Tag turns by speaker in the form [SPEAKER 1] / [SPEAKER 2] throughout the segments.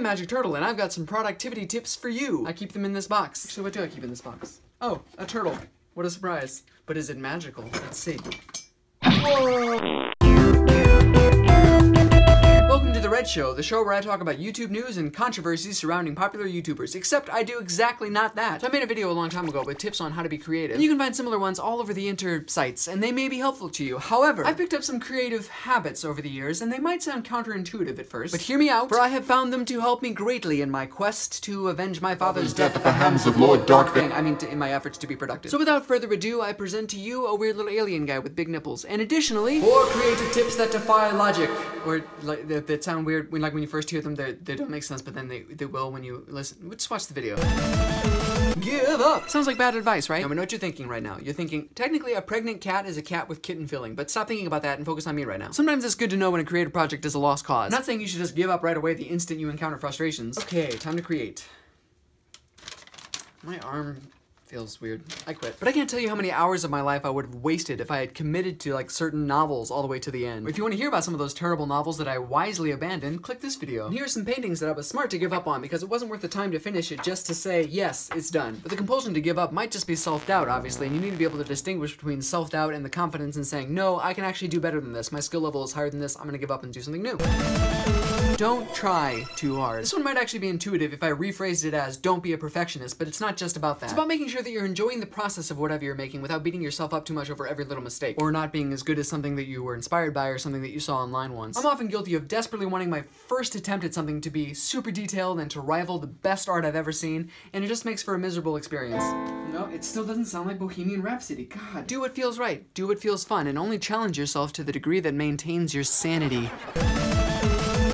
[SPEAKER 1] I'm Magic Turtle, and I've got some productivity tips for you. I keep them in this box. Actually, what do I keep in this box? Oh, a turtle. What a surprise. But is it magical? Let's see. Whoa! Welcome to The Red Show, the show where I talk about YouTube news and controversies surrounding popular YouTubers, except I do exactly not that. So I made a video a long time ago with tips on how to be creative, and you can find similar ones all over the sites, and they may be helpful to you. However, I've picked up some creative habits over the years, and they might sound counterintuitive at first, but hear me out, for I have found them to help me greatly in my quest to avenge my father's death at the hands of Lord Darkfang. I mean, in my efforts to be productive. So without further ado, I present to you a weird little alien guy with big nipples, and additionally, 4 creative tips that defy logic, or like that sound weird when you first hear them. They don't make sense, but then they will when you listen. Just watch the video. Give up! Sounds like bad advice, right? I know what you're thinking right now. You're thinking, technically a pregnant cat is a cat with kitten filling, but stop thinking about that and focus on me right now. Sometimes it's good to know when a creative project is a lost cause. I'm not saying you should just give up right away the instant you encounter frustrations. Okay, time to create. My arm feels weird. I quit. But I can't tell you how many hours of my life I would have wasted if I had committed to like certain novels all the way to the end. If you want to hear about some of those terrible novels that I wisely abandoned, click this video. And here are some paintings that I was smart to give up on because it wasn't worth the time to finish it just to say, yes, it's done. But the compulsion to give up might just be self-doubt, obviously, and you need to be able to distinguish between self-doubt and the confidence in saying, no, I can actually do better than this. My skill level is higher than this. I'm gonna give up and do something new. Don't try too hard. This one might actually be intuitive if I rephrased it as don't be a perfectionist, but it's not just about that. It's about making sure that you're enjoying the process of whatever you're making without beating yourself up too much over every little mistake, or not being as good as something that you were inspired by or something that you saw online once. I'm often guilty of desperately wanting my first attempt at something to be super detailed and to rival the best art I've ever seen, and it just makes for a miserable experience. No, it still doesn't sound like Bohemian Rhapsody, God. Do what feels right, do what feels fun, and only challenge yourself to the degree that maintains your sanity.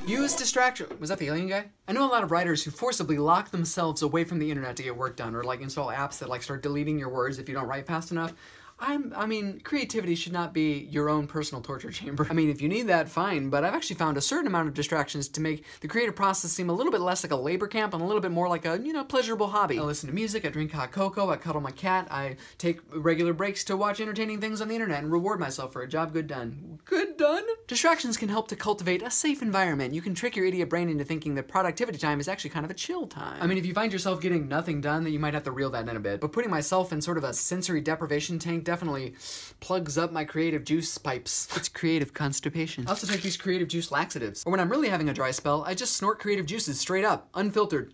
[SPEAKER 1] Use distraction. Was that the alien guy? I know a lot of writers who forcibly lock themselves away from the internet to get work done, or like install apps that like start deleting your words if you don't write fast enough. I mean, creativity should not be your own personal torture chamber. I mean, if you need that, fine, but I've actually found a certain amount of distractions to make the creative process seem a little bit less like a labor camp and a little bit more like a, pleasurable hobby. I listen to music, I drink hot cocoa, I cuddle my cat, I take regular breaks to watch entertaining things on the internet and reward myself for a job good done. Good done? Distractions can help to cultivate a safe environment. You can trick your idiot brain into thinking that productivity time is actually kind of a chill time. I mean, if you find yourself getting nothing done, then you might have to reel that in a bit, but putting myself in sort of a sensory deprivation tank definitely plugs up my creative juice pipes. It's creative constipation. I also take these creative juice laxatives. Or when I'm really having a dry spell, I just snort creative juices straight up, unfiltered.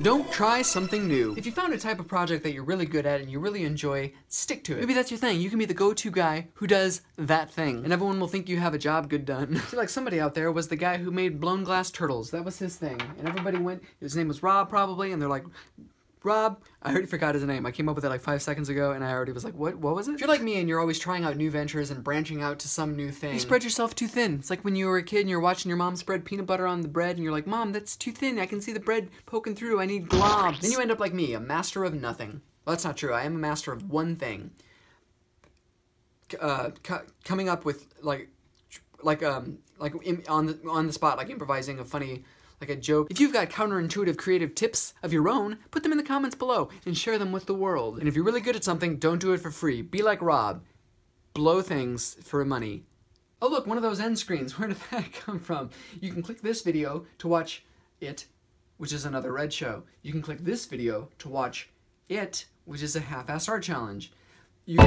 [SPEAKER 1] Don't try something new. If you found a type of project that you're really good at and you really enjoy, stick to it. Maybe that's your thing. You can be the go-to guy who does that thing, and everyone will think you have a job good done. I feel like somebody out there was the guy who made blown glass turtles. That was his thing. And everybody went, his name was Rob probably, and they're like, Rob, I already forgot his name. I came up with it like 5 seconds ago and I already was like, what was it? If you're like me and you're always trying out new ventures and branching out to some new thing, you spread yourself too thin. It's like when you were a kid and you're watching your mom spread peanut butter on the bread and you're like, Mom, that's too thin. I can see the bread poking through. I need globs. Then you end up like me, a master of nothing. Well, that's not true. I am a master of one thing. Coming up with on the spot, like improvising a funny, like a joke. If you've got counterintuitive creative tips of your own, put them in the comments below and share them with the world. And if you're really good at something, don't do it for free. Be like Rob. Blow things for money. Oh look, one of those end screens. Where did that come from? You can click this video to watch it, which is another Red Show. You can click this video to watch it, which is a half-assed art challenge. You